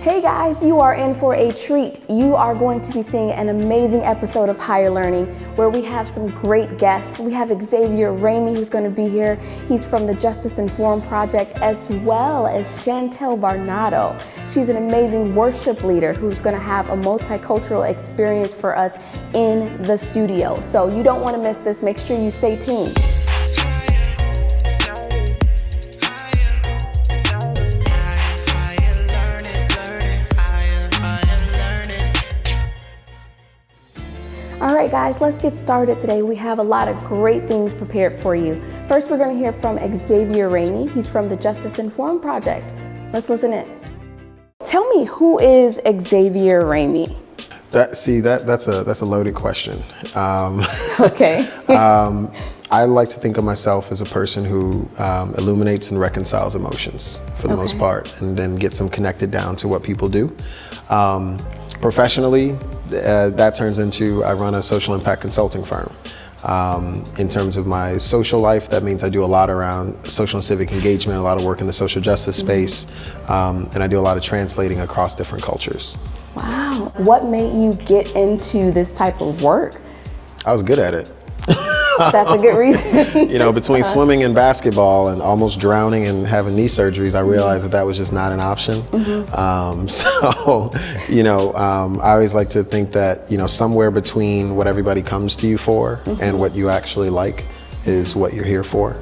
Hey guys, you are in for a treat. You are going to be seeing an amazing episode of Higher Learning where we have some great guests. We have Xavier Ramey who's going to be here. He's from the Justice Informed Project, as well as Chantel Varnado. She's an amazing worship leader who's going to have a multicultural experience for us in the studio. So you don't want to miss this. Make sure you stay tuned. All right, guys, let's get started today. We have a lot of great things prepared for you. First, we're going to hear from Xavier Ramey. He's from the Justice Informed Project. Let's listen in. Tell me, who is Xavier Ramey? That's a loaded question. Okay. I like to think of myself as a person who illuminates and reconciles emotions for the most part, and then gets them connected down to what people do. Professionally, that turns into, I run a social impact consulting firm. In terms of my social life, that means I do a lot around social and civic engagement, a lot of work in the social justice space, and I do a lot of translating across different cultures. Wow. What made you get into this type of work? I was good at it. That's a good reason. You know, between swimming and basketball and almost drowning and having knee surgeries, I realized that was just not an option. I always like to think that, somewhere between what everybody comes to you for and what you actually like is what you're here for.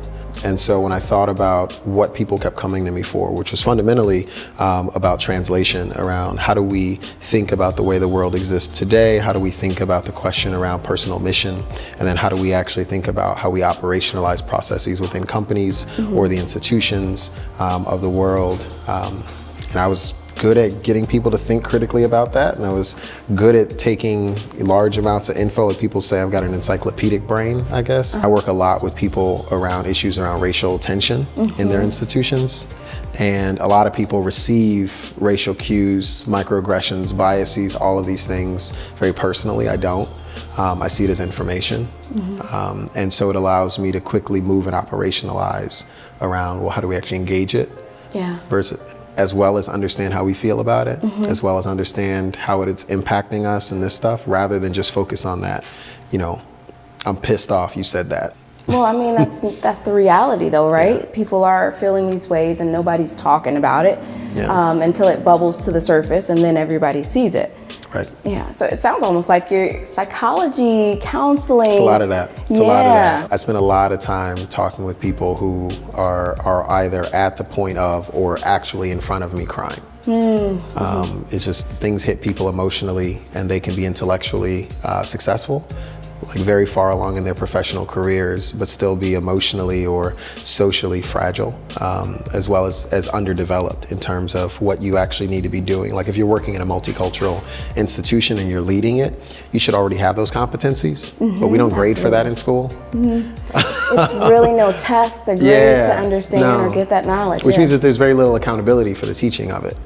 And so when I thought about what people kept coming to me for, which was fundamentally about translation, around how do we think about the way the world exists today, how do we think about the question around personal mission, and then how do we actually think about how we operationalize processes within companies or the institutions of the world. And I was good at getting people to think critically about that, and I was good at taking large amounts of info. Like people say, I've got an encyclopedic brain, I guess. I work a lot with people around issues around racial tension in their institutions, and a lot of people receive racial cues, microaggressions, biases, all of these things very personally. I don't. I see it as information, and so it allows me to quickly move and operationalize around, well, how do we actually engage it? Versus, as well as understand how we feel about it, as well as understand how it's impacting us and this stuff, rather than just focus on that. I'm pissed off you said that. Well, I mean, that's the reality though, right? Yeah. People are feeling these ways and nobody's talking about it until it bubbles to the surface, and then everybody sees it. Right. Yeah, so it sounds almost like you're psychology, counseling. It's a lot of that. It's a lot of that. I spend a lot of time talking with people who are either at the point of or actually in front of me crying. It's just things hit people emotionally, and they can be intellectually successful, like very far along in their professional careers, but still be emotionally or socially fragile, as well as underdeveloped in terms of what you actually need to be doing. Like if you're working in a multicultural institution and you're leading it, you should already have those competencies, but we don't grade for that in school. It's really no test or grade to understand or get that knowledge. Which means that there's very little accountability for the teaching of it.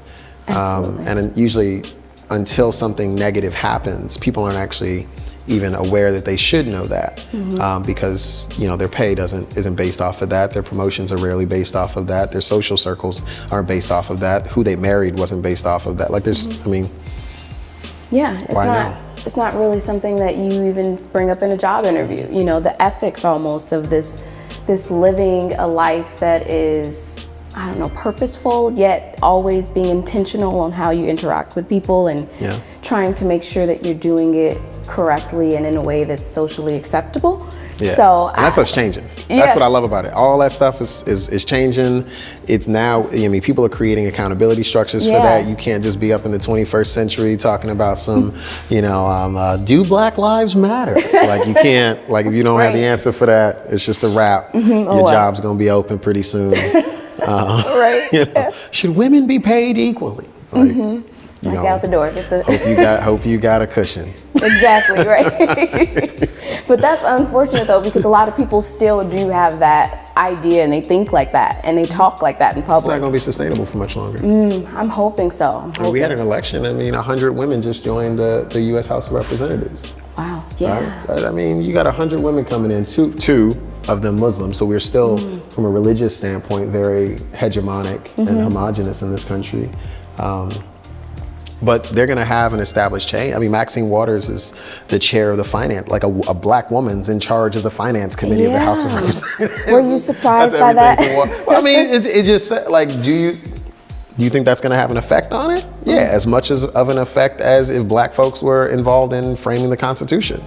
And usually until something negative happens, people aren't actually even aware that they should know that, because their pay isn't based off of that, their promotions are rarely based off of that, their social circles aren't based off of that, who they married wasn't based off of that. Like there's, it's not really something that you even bring up in a job interview. The ethics almost of this living a life that is, purposeful, yet always being intentional on how you interact with people, and trying to make sure that you're doing it correctly and in a way that's socially acceptable. So and that stuff's changing. That's what I love about it. All that stuff is changing. It's now, people are creating accountability structures for that. You can't just be up in the 21st century talking about some, do Black Lives Matter? Like you can't, like if you don't have the answer for that, it's just a wrap. Your job's gonna be open pretty soon. Should women be paid equally? Like, out the door. Hope you got a cushion. Exactly, right. But that's unfortunate though, because a lot of people still do have that idea, and they think like that, and they talk like that in public. It's not going to be sustainable for much longer. I'm hoping so. We had an election. 100 women just joined the U.S. House of Representatives. Wow. Yeah. Right? You got 100 women coming in, two of them Muslims. So we're still, from a religious standpoint, very hegemonic and homogenous in this country. but they're going to have an established change. I mean, Maxine Waters is the chair of the finance, like a black woman's in charge of the finance committee of the House of Representatives. Were you surprised by that? Well, I mean, it just like, do you think that's going to have an effect on it? Yeah, as much of an effect as if black folks were involved in framing the Constitution.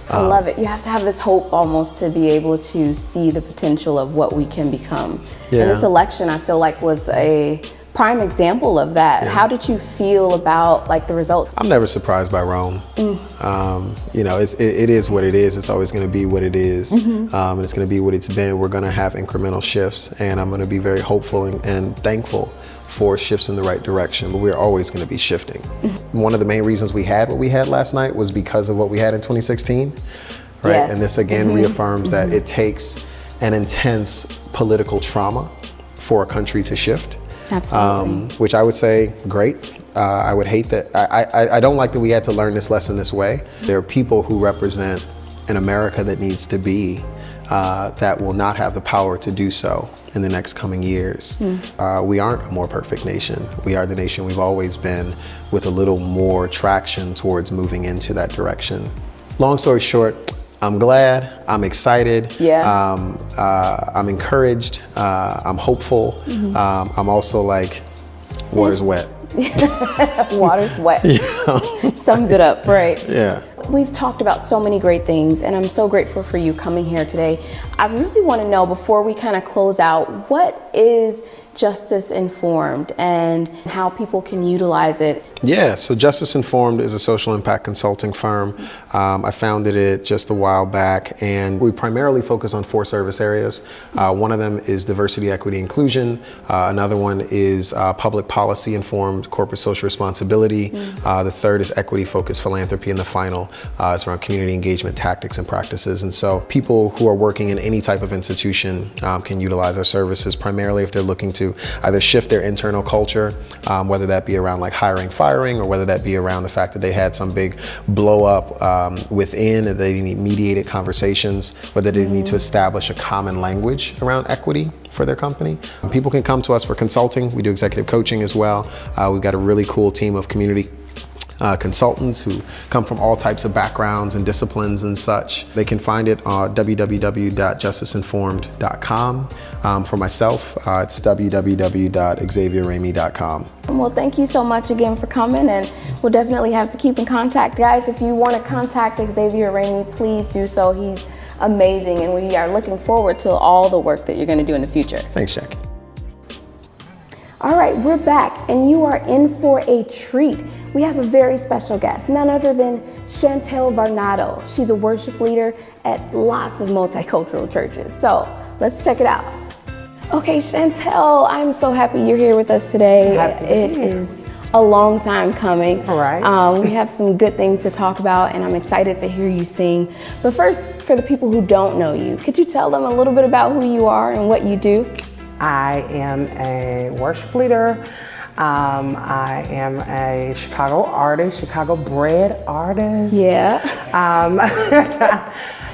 I love it. You have to have this hope almost to be able to see the potential of what we can become. Yeah. And this election, I feel like, was a prime example of that. Yeah. How did you feel about like the results? I'm never surprised by Rome. You know, it is what it is. It's always going to be what it is. And it's going to be what it's been. We're going to have incremental shifts, and I'm going to be very hopeful and thankful for shifts in the right direction, but we're always going to be shifting. One of the main reasons we had what we had last night was because of what we had in 2016, right? Yes. And this again reaffirms that it takes an intense political trauma for a country to shift. Absolutely. Which I would say, great. I would hate that. I don't like that we had to learn this lesson this way. There are people who represent an America that needs to be, that will not have the power to do so in the next coming years. We aren't a more perfect nation. We are the nation we've always been, with a little more traction towards moving into that direction. Long story short, I'm glad, I'm excited, I'm encouraged, I'm hopeful, I'm also like, water's wet. Water's wet. You know? Sums it up, right? Yeah. We've talked about so many great things, and I'm so grateful for you coming here today. I really want to know, before we kind of close out, what is Justice Informed and how people can utilize it? Yeah, so Justice Informed is a social impact consulting firm. I founded it just a while back, and we primarily focus on 4 service areas. One of them is diversity, equity, inclusion. Another one is public policy informed corporate social responsibility. The third is equity focused philanthropy, and the final is around community engagement tactics and practices. And so people who are working in any type of institution can utilize our services, primarily if they're looking to either shift their internal culture, whether that be around like hiring, firing, or whether that be around the fact that they had some big blow up within, and they need mediated conversations, whether they need to establish a common language around equity for their company. People can come to us for consulting. We do executive coaching as well. We've got a really cool team of community consultants who come from all types of backgrounds and disciplines and such. They can find it on www.justiceinformed.com. For myself, it's www.xavierramey.com. Well, thank you so much again for coming, and we'll definitely have to keep in contact. Guys, if you want to contact Xavier Ramey, please do so. He's amazing, and we are looking forward to all the work that you're going to do in the future. Thanks, Jackie. All right, we're back, and you are in for a treat. We have a very special guest, none other than Chantel Varnado. She's a worship leader at lots of multicultural churches. So let's check it out. Okay, Chantel, I'm so happy you're here with us today. It is a long time coming. All right. We have some good things to talk about, and I'm excited to hear you sing. But first, for the people who don't know you, could you tell them a little bit about who you are and what you do? I am a worship leader. I am a Chicago artist, Chicago bred artist. Yeah.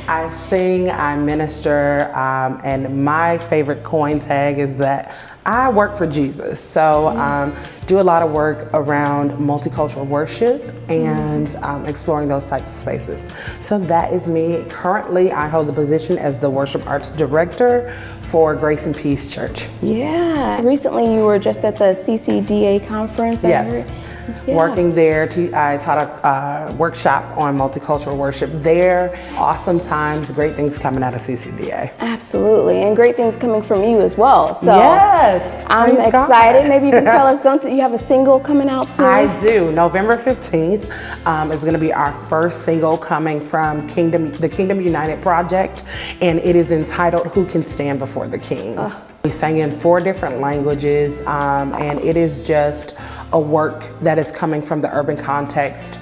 I sing, I minister, and my favorite coin tag is that I work for Jesus. So do a lot of work around multicultural worship and exploring those types of spaces. So that is me. Currently, I hold the position as the worship arts director for Grace and Peace Church. Yeah. Recently, you were just at the CCDA conference. Yes. Working there, I taught a workshop on multicultural worship there. Awesome times, great things coming out of CCDA. Absolutely, and great things coming from you as well. So yes, I'm excited. Maybe you can tell us, you have a single coming out soon? I do. November 15th is going to be our first single coming from the Kingdom United Project, and it is entitled Who Can Stand Before the King. We sang in 4 different languages, and it is just a work that is coming from the urban context,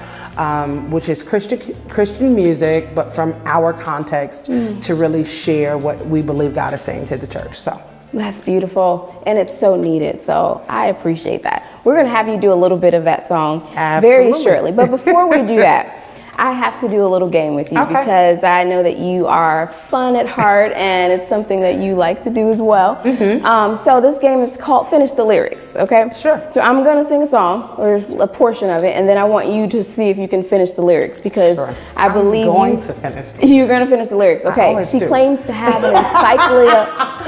which is Christian music, but from our context to really share what we believe God is saying to the church. So that's beautiful, and it's so needed, so I appreciate that. We're going to have you do a little bit of that song very shortly, but before we do that, I have to do a little game with you Okay. because I know that you are fun at heart and it's something that you like to do as well. So this game is called Finish the Lyrics, okay? Sure. So I'm gonna sing a song, or a portion of it, and then I want you to see if you can finish the lyrics because Sure. I believe I'm going to finish. you're gonna finish the lyrics, okay? always She do. claims to have an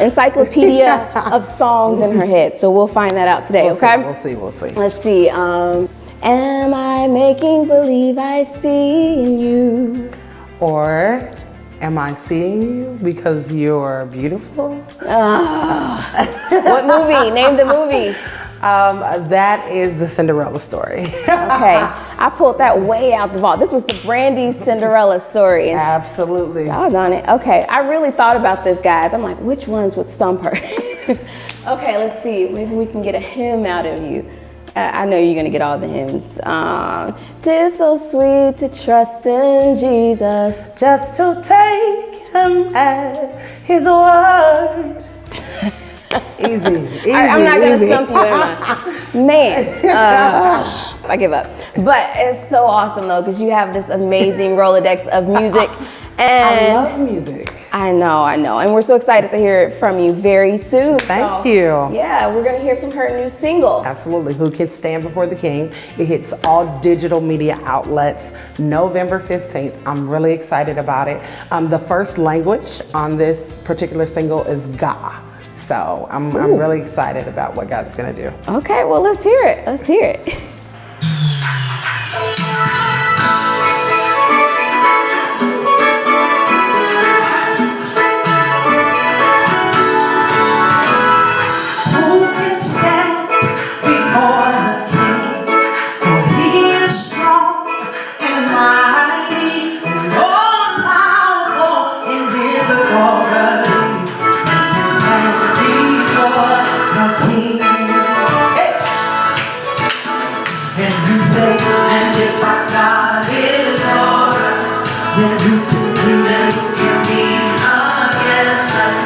encyclopedia of songs in her head, so we'll find that out today, okay? We'll see. Let's see. Am I making believe I see in you? Or am I seeing you because you're beautiful? What movie? Name the movie. That is the Cinderella story. Okay, I pulled that way out the vault. This was the Brandy Cinderella story. And Absolutely. doggone it. Okay, I really thought about this, guys. I'm like, which ones would stump her? Okay, let's see. Maybe we can get a hymn out of you. I know you're gonna get all the hymns. 'Tis so sweet to trust in Jesus. Just to take him at his word. Easy. I'm not gonna stump you, am I? Man, I give up. But it's so awesome though, because you have this amazing Rolodex of music. And I love music. I know. And we're so excited to hear it from you very soon. Thank you. Yeah, we're gonna hear from her new single. Absolutely. Who Can Stand Before the King? It hits all digital media outlets November 15th. I'm really excited about it. The first language on this particular single is Ga. So I'm really excited about what God's gonna do. Okay, well, let's hear it. Let's hear it. Who can stand before the King? For he is strong and mighty, and all powerful, invisible. Stand before the King. Hey. And you say, and if our God is for us, then who can be against us?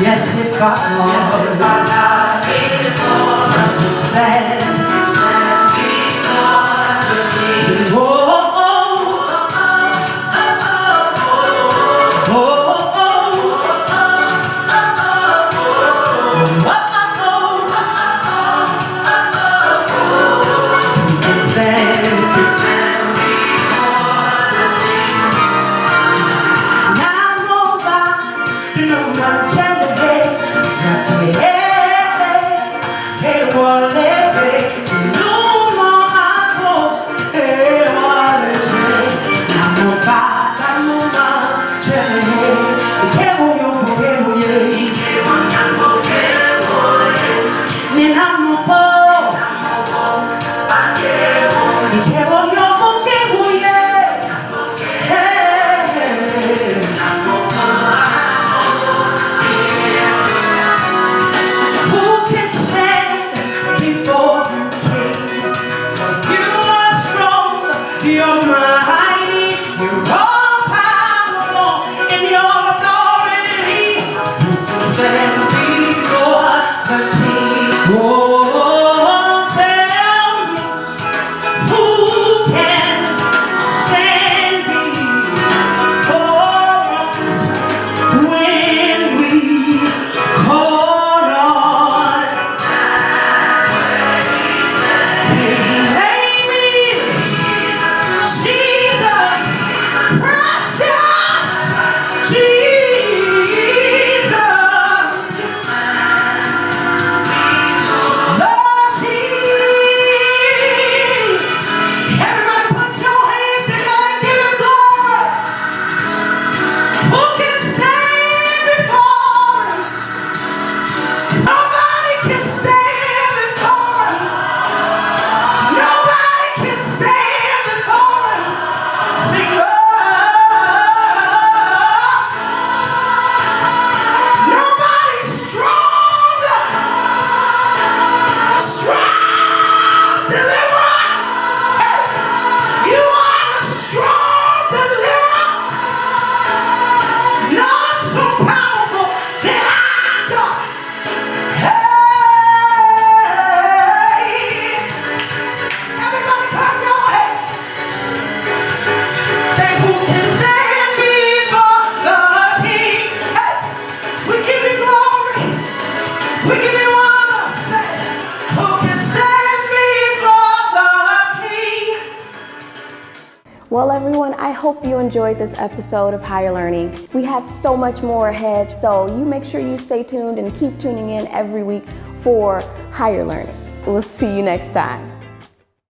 Yes, if our God is for us, stand before the King. Oh, oh, oh, oh, stand Well, everyone, I hope you enjoyed this episode of Higher Learning. We have so much more ahead, so you make sure you stay tuned and keep tuning in every week for Higher Learning. We'll see you next time.